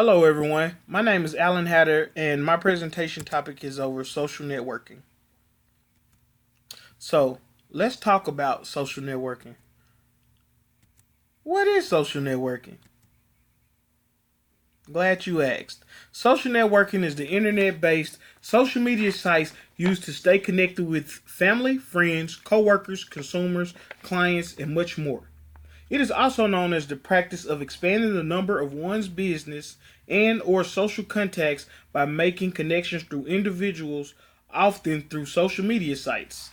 Hello, everyone. My name is Alan Hatter, and my presentation topic is over social networking. So, let's talk about social networking. What is social networking? Glad you asked. Social networking is the internet based social media sites used to stay connected with family, friends, coworkers, consumers, clients, and much more. It is also known as the practice of expanding the number of one's business and or social contacts by making connections through individuals, often through social media sites.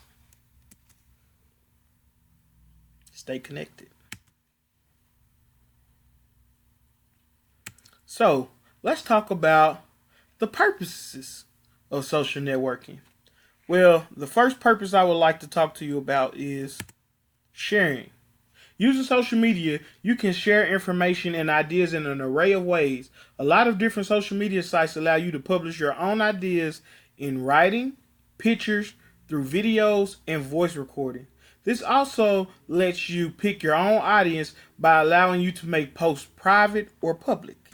Stay connected. So, let's talk about the purposes of social networking. Well, the first purpose I would like to talk to you about is sharing. Using social media, you can share information and ideas in an array of ways. A lot of different social media sites allow you to publish your own ideas in writing, pictures, through videos, and voice recording. This also lets you pick your own audience by allowing you to make posts private or public.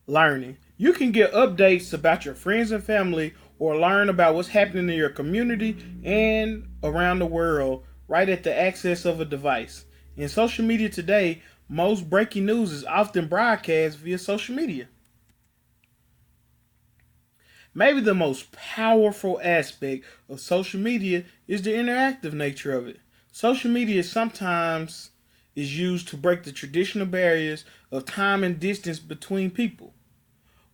Learning. You can get updates about your friends and family or learn about what's happening in your community and around the world right at the access of a device. In social media today, most breaking news is often broadcast via social media. Maybe the most powerful aspect of social media is the interactive nature of it. Social media sometimes is used to break the traditional barriers of time and distance between people.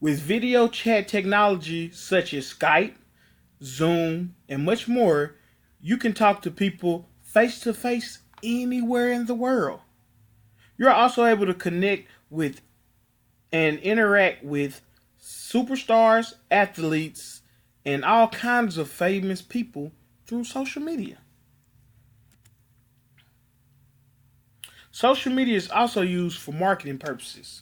With video chat technology such as Skype, Zoom, and much more, you can talk to people face to face anywhere in the world. You're also able to connect with and interact with superstars, athletes, and all kinds of famous people through social media. Social media is also used for marketing purposes.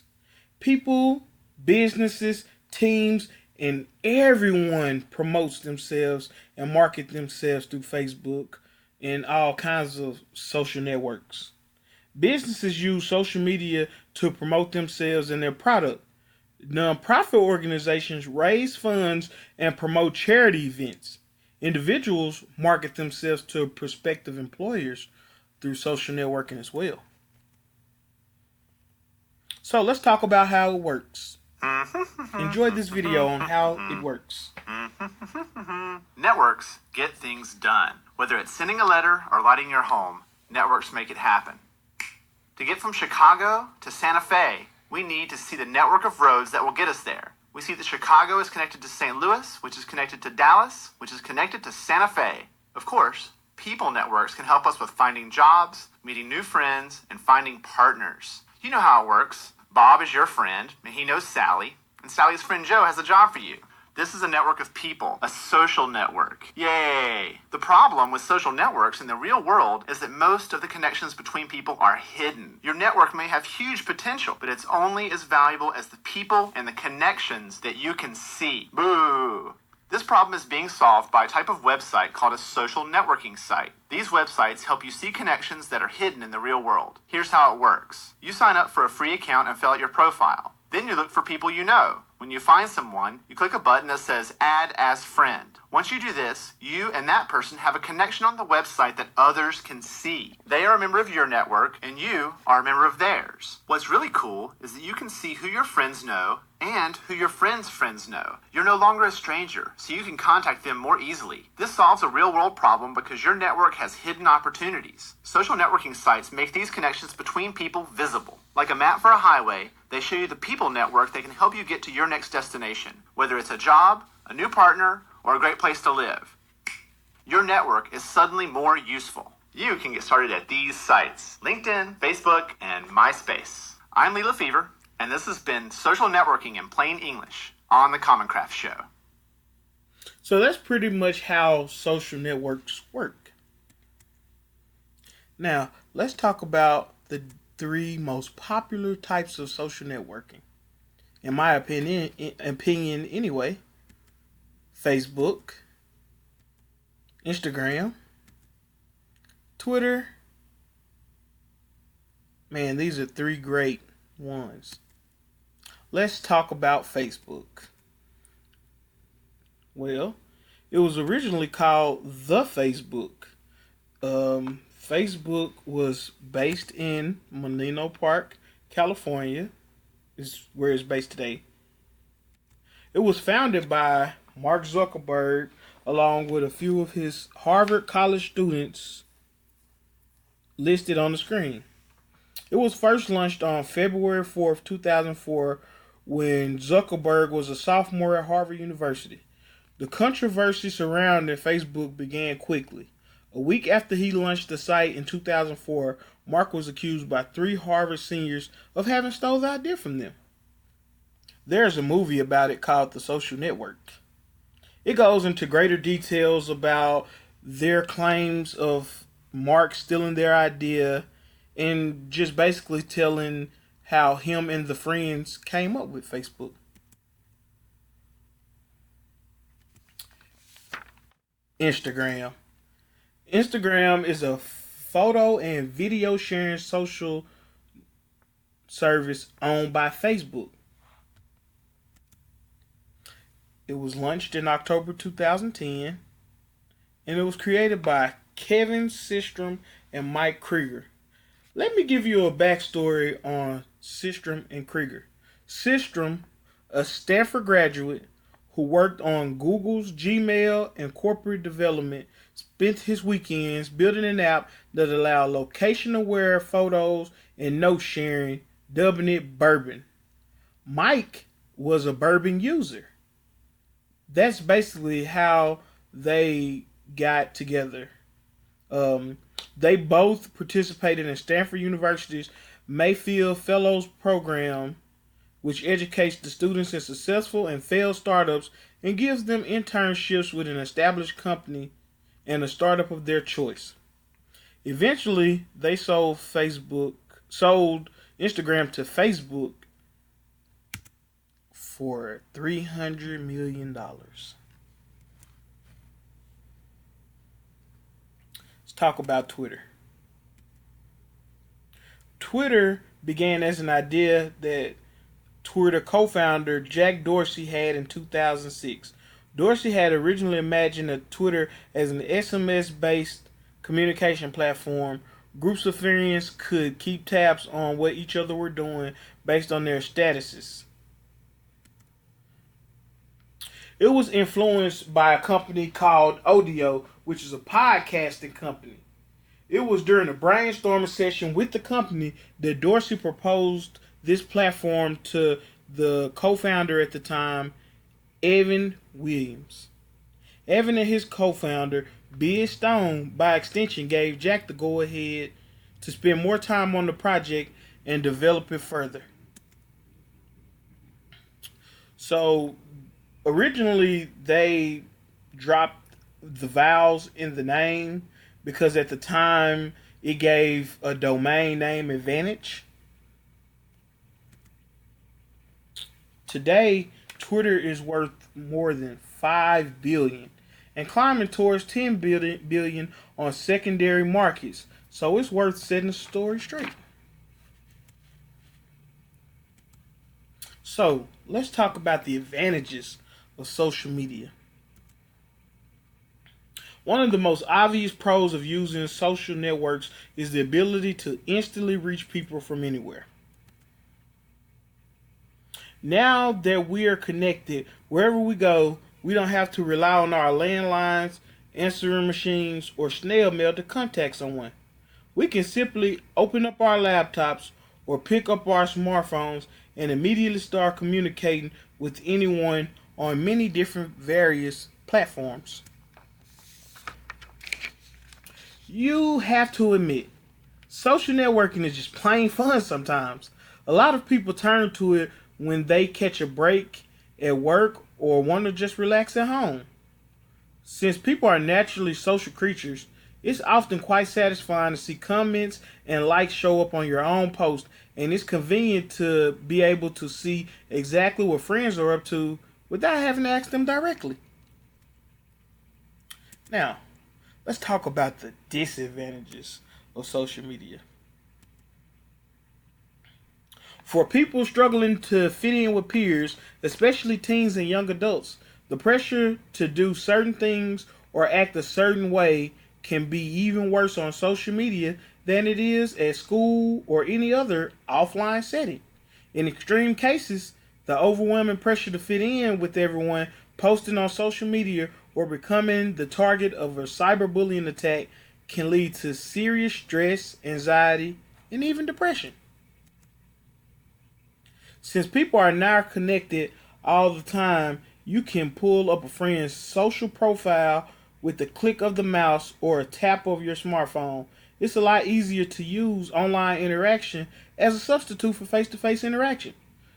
People, businesses, teams, and everyone promotes themselves and market themselves through Facebook and all kinds of social networks. Businesses use social media to promote themselves and their product. Nonprofit organizations raise funds and promote charity events. Individuals market themselves to prospective employers through social networking as well. So let's talk about how it works. Enjoy this video on how it works. Networks get things done. Whether it's sending a letter or lighting your home, networks make it happen. To get from Chicago to Santa Fe, we need to see the network of roads that will get us there. We see that Chicago is connected to St. Louis, which is connected to Dallas, which is connected to Santa Fe. Of course, people networks can help us with finding jobs, meeting new friends, and finding partners. You know how it works. Bob is your friend, and he knows Sally, and Sally's friend Joe has a job for you. This is a network of people, a social network. Yay! The problem with social networks in the real world is that most of the connections between people are hidden. Your network may have huge potential, but it's only as valuable as the people and the connections that you can see. Boo! This problem is being solved by a type of website called a social networking site. These websites help you see connections that are hidden in the real world. Here's how it works. You sign up for a free account and fill out your profile. Then you look for people you know. When you find someone, you click a button that says Add as Friend. Once you do this, you and that person have a connection on the website that others can see. They are a member of your network, and you are a member of theirs. What's really cool is that you can see who your friends know and who your friends' friends know. You're no longer a stranger, so you can contact them more easily. This solves a real-world problem because your network has hidden opportunities. Social networking sites make these connections between people visible. Like a map for a highway, they show you the people network that can help you get to your next destination, whether it's a job, a new partner, or a great place to live. Your network is suddenly more useful. You can get started at these sites: LinkedIn, Facebook, and MySpace. I'm Lee Lefevre, and this has been Social Networking in Plain English on the Common Craft Show. So that's pretty much how social networks work. Now, let's talk about the three most popular types of social networking. In my opinion anyway: Facebook, Instagram, Twitter. Man, these are three great ones. let's talk about Facebook. Well, it was originally called The Facebook. Facebook was based in Menlo Park, California, is where it's based today. It was founded by Mark Zuckerberg along with a few of his Harvard College students listed on the screen. It was first launched on February 4th, 2004, when Zuckerberg was a sophomore at Harvard University. The controversy surrounding Facebook began quickly. A week after he launched the site in 2004, Mark was accused by three Harvard seniors of having stolen the idea from them. There's a movie about it called The Social Network. It goes into greater details about their claims of Mark stealing their idea and just basically telling how him and the friends came up with Facebook. Instagram. Instagram is a photo and video sharing social service owned by Facebook. It was launched in October 2010 and it was created by Kevin Systrom and Mike Krieger. Let me give you a backstory on Systrom and Krieger. Systrom, a Stanford graduate who worked on Google's Gmail and corporate development, spent his weekends building an app that allowed location-aware photos and note sharing, dubbing it Bourbon. Mike was a Bourbon user. That's basically how they got together. They both participated in Stanford University's Mayfield Fellows Program, which educates the students in successful and failed startups and gives them internships with an established company and a startup of their choice. Eventually, they sold Instagram to Facebook for $300 million. Let's talk about Twitter. Twitter began as an idea that Twitter co-founder Jack Dorsey had in 2006. Dorsey had originally imagined Twitter as an SMS-based communication platform. Groups of friends could keep tabs on what each other were doing based on their statuses. It was influenced by a company called Odeo, which is a podcasting company. It was during a brainstorming session with the company that Dorsey proposed this platform to the co-founder at the time, Evan Williams. Evan and his co-founder, Biz Stone, by extension, gave Jack the go-ahead to spend more time on the project and develop it further. So, originally, they dropped the vowels in the name because at the time it gave a domain name advantage. Today, Twitter is worth more than $5 billion and climbing towards $10 billion on secondary markets. So it's worth setting the story straight. So let's talk about the advantages of social media. One of the most obvious pros of using social networks is the ability to instantly reach people from anywhere. Now that we are connected, wherever we go, we don't have to rely on our landlines, answering machines, or snail mail to contact someone. We can simply open up our laptops or pick up our smartphones and immediately start communicating with anyone on many different various platforms. You have to admit, social networking is just plain fun sometimes. A lot of people turn to it when they catch a break at work or want to just relax at home. Since people are naturally social creatures, it's often quite satisfying to see comments and likes show up on your own post, and it's convenient to be able to see exactly what friends are up to without having to ask them directly. Now, let's talk about the disadvantages of social media. For people struggling to fit in with peers, especially teens and young adults, the pressure to do certain things or act a certain way can be even worse on social media than it is at school or any other offline setting. In extreme cases, the overwhelming pressure to fit in with everyone posting on social media or becoming the target of a cyberbullying attack can lead to serious stress, anxiety, and even depression. Since people are now connected all the time, you can pull up a friend's social profile with the click of the mouse or a tap of your smartphone. It's a lot easier to use online interaction as a substitute for face to face interaction.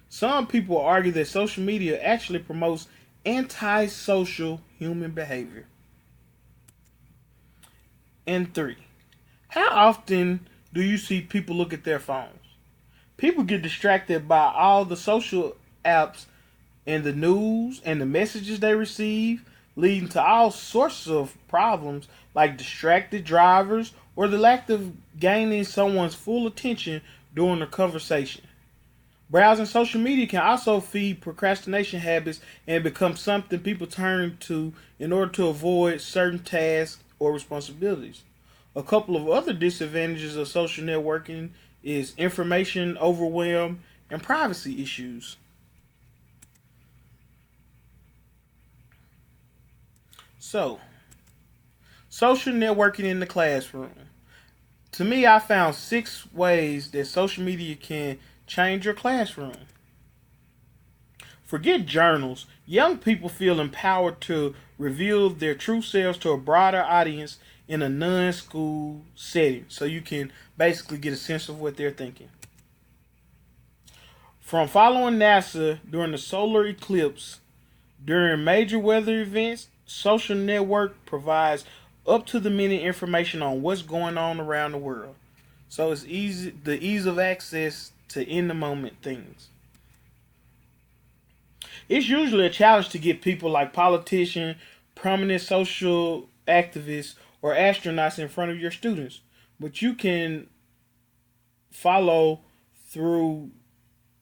Some people argue that social media actually promotes antisocial human behavior. And three, how often do you see people look at their phones? People get distracted by all the social apps and the news and the messages they receive, leading to all sorts of problems like distracted drivers or the lack of gaining someone's full attention during a conversation. Browsing social media can also feed procrastination habits and become something people turn to in order to avoid certain tasks or responsibilities. A couple of other disadvantages of social networking is information overwhelm and privacy issues. So, social networking in the classroom. To me, I found 6 ways that social media can change your classroom. Forget journals. Young people feel empowered to reveal their true selves to a broader audience in a non school setting. So you can basically get a sense of what they're thinking. From following NASA during the solar eclipse, during major weather events, social network provides up to the minute information on what's going on around the world. So it's easy, the ease of access to in the moment things. It's usually a challenge to get people like politicians, prominent social activists, or astronauts in front of your students. But you can follow through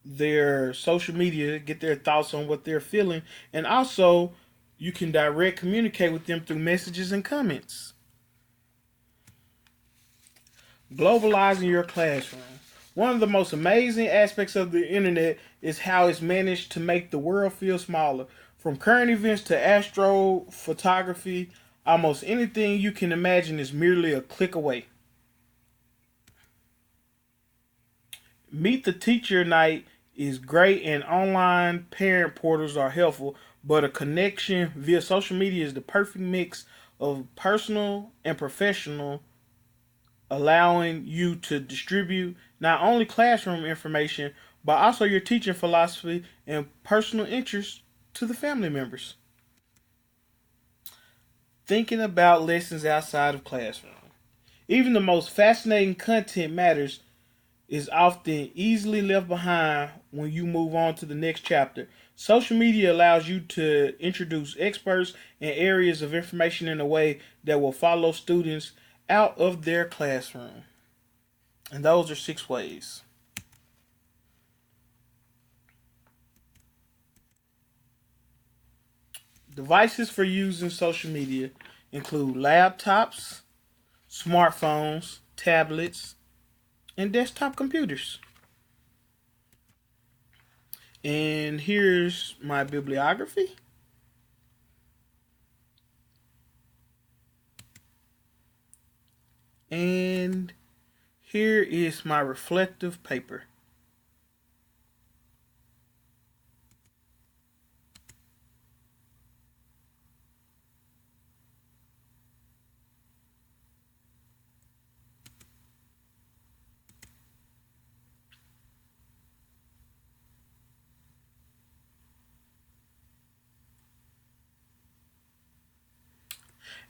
their social media, get their thoughts on what they're feeling, and also you can direct communicate with them through messages and comments. Globalizing your classroom. One of the most amazing aspects of the internet is how it's managed to make the world feel smaller. From current events to astrophotography, almost anything you can imagine is merely a click away. Meet the Teacher Night is great and online parent portals are helpful, but a connection via social media is the perfect mix of personal and professional, allowing you to distribute not only classroom information but also your teaching philosophy and personal interests to the family members. Thinking about lessons outside of classroom. Even the most fascinating content matters is often easily left behind when you move on to the next chapter. Social media allows you to introduce experts and areas of information in a way that will follow students out of their classroom. And those are 6 ways. Devices for using social media include laptops, smartphones, tablets, and desktop computers. And here's my bibliography. And here is my reflective paper.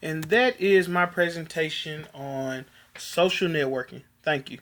And that is my presentation on social networking. Thank you.